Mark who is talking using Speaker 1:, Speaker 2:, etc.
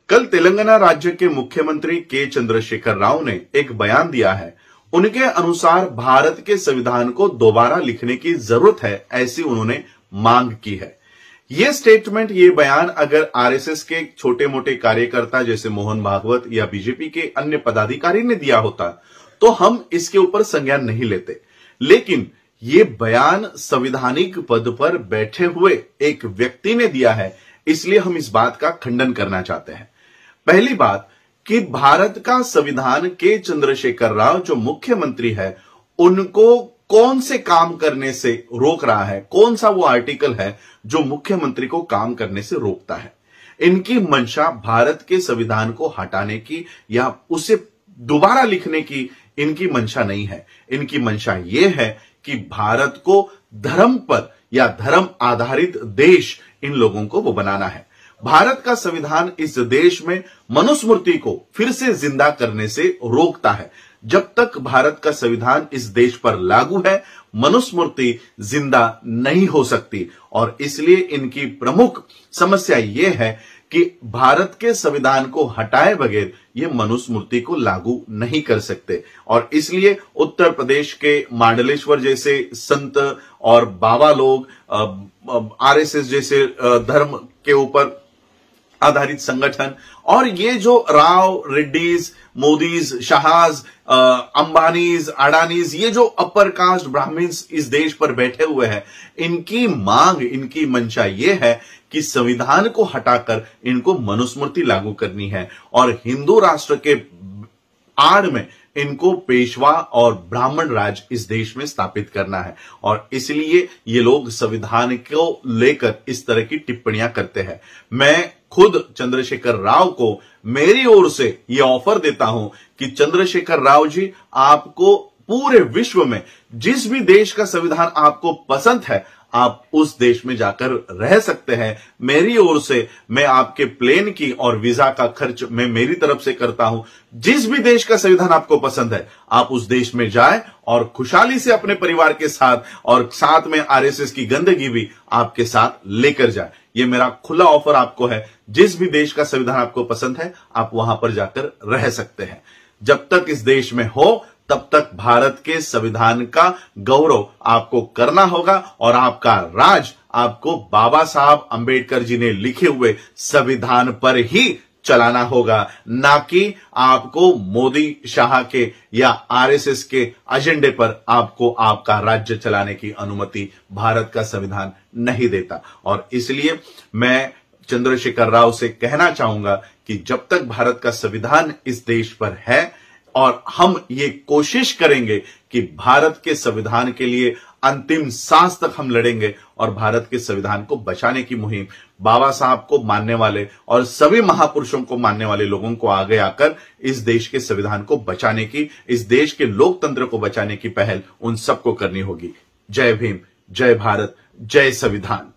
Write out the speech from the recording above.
Speaker 1: कल तेलंगाना राज्य के मुख्यमंत्री के चंद्रशेखर राव ने एक बयान दिया है। उनके अनुसार भारत के संविधान को दोबारा लिखने की जरूरत है, ऐसी उन्होंने मांग की है। ये स्टेटमेंट, ये बयान अगर आरएसएस के छोटे मोटे कार्यकर्ता जैसे मोहन भागवत या बीजेपी के अन्य पदाधिकारी ने दिया होता तो हम इसके ऊपर संज्ञान नहीं लेते, लेकिन ये बयान संवैधानिक पद पर बैठे हुए एक व्यक्ति ने दिया है, इसलिए हम इस बात का खंडन करना चाहते हैं। पहली बात कि भारत का संविधान के चंद्रशेखर राव जो मुख्यमंत्री है, उनको कौन से काम करने से रोक रहा है, कौन सा वो आर्टिकल है जो मुख्यमंत्री को काम करने से रोकता है। इनकी मंशा भारत के संविधान को हटाने की या उसे दोबारा लिखने की इनकी मंशा नहीं है। इनकी मंशा ये है कि भारत को धर्म पर या धर्म आधारित देश इन लोगों को वो बनाना है। भारत का संविधान इस देश में मनुस्मृति को फिर से जिंदा करने से रोकता है। जब तक भारत का संविधान इस देश पर लागू है, मनुस्मृति जिंदा नहीं हो सकती और इसलिए इनकी प्रमुख समस्या यह है कि भारत के संविधान को हटाए बगैर ये मनुस्मृति को लागू नहीं कर सकते और इसलिए उत्तर प्रदेश के मांडलेश्वर जैसे संत और बाबा लोग, आरएसएस जैसे धर्म के ऊपर आधारित संगठन और ये जो राव, रेड्डीज, मोदीज, शाहाज, अंबानीज, अडानीज, ये जो अपर कास्ट ब्राह्मण्स इस देश पर बैठे हुए हैं, इनकी मांग, इनकी मंशा ये है कि संविधान को हटाकर इनको मनुस्मृति लागू करनी है और हिंदू राष्ट्र के आड़ में इनको पेशवा और ब्राह्मण राज इस देश में स्थापित करना है और इसलिए ये लोग संविधान को लेकर इस तरह की टिप्पणियां करते हैं। मैं खुद चंद्रशेखर राव को मेरी ओर से ये ऑफर देता हूं कि चंद्रशेखर राव जी, आपको पूरे विश्व में जिस भी देश का संविधान आपको पसंद है, आप उस देश में जाकर रह सकते हैं। मेरी ओर से मैं आपके प्लेन की और वीजा का खर्च मैं मेरी तरफ से करता हूं। जिस भी देश का संविधान आपको पसंद है, आप उस देश में जाएं और खुशहाली से अपने परिवार के साथ और साथ में आरएसएस की गंदगी भी आपके साथ लेकर जाए। ये मेरा खुला ऑफर आपको है। जिस भी देश का संविधान आपको पसंद है, आप वहां पर जाकर रह सकते हैं। जब तक इस देश में हो, तब तक भारत के संविधान का गौरव आपको करना होगा और आपका राज आपको बाबा साहब अंबेडकर जी ने लिखे हुए संविधान पर ही चलाना होगा, ना कि आपको मोदी, शाह के या आरएसएस के एजेंडे पर आपको आपका राज्य चलाने की अनुमति भारत का संविधान नहीं देता। और इसलिए मैं चंद्रशेखर राव से कहना चाहूंगा कि जब तक भारत का संविधान इस देश पर है और हम ये कोशिश करेंगे कि भारत के संविधान के लिए अंतिम सांस तक हम लड़ेंगे और भारत के संविधान को बचाने की मुहिम बाबा साहब को मानने वाले और सभी महापुरुषों को मानने वाले लोगों को आगे आकर इस देश के संविधान को बचाने की, इस देश के लोकतंत्र को बचाने की पहल उन सबको करनी होगी। जय भीम, जय भारत, जय संविधान।